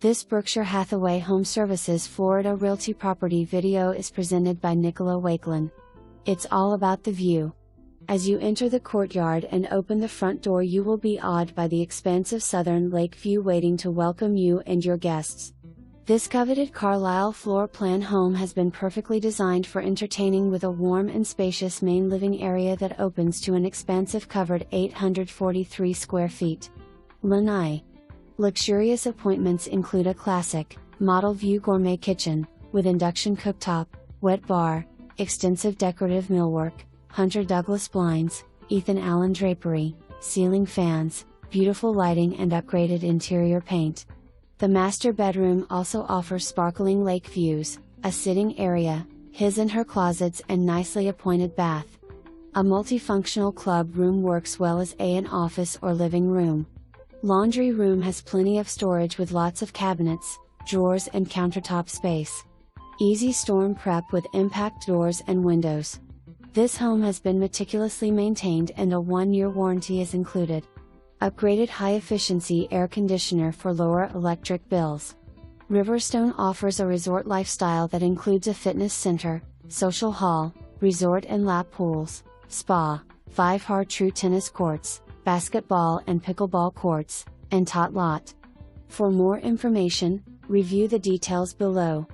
This Berkshire Hathaway HomeServices Florida Realty property video is presented by Nicola Wakelin. It's all about the view. As you enter the courtyard and open the front door, you will be awed by the expansive southern lake view waiting to welcome you and your guests. This coveted Carlyle floor plan home has been perfectly designed for entertaining, with a warm and spacious main living area that opens to an expansive covered 843 square feet. Lanai. Luxurious appointments include a classic, model view gourmet kitchen, with induction cooktop, wet bar, extensive decorative millwork, Hunter Douglas blinds, Ethan Allen drapery, ceiling fans, beautiful lighting and upgraded interior paint. The master bedroom also offers sparkling lake views, a sitting area, his and her closets and nicely appointed bath. A multifunctional club room works well as an office or living room. Laundry room has plenty of storage with lots of cabinets, drawers and countertop space. Easy storm prep with impact doors and windows. This home has been meticulously maintained and a 1-year warranty is included. Upgraded high-efficiency air conditioner for lower electric bills. Riverstone offers a resort lifestyle that includes a fitness center, social hall, resort and lap pools, spa, 5 Har-Tru tennis courts, basketball and pickleball courts, and tot lot. For more information, review the details below.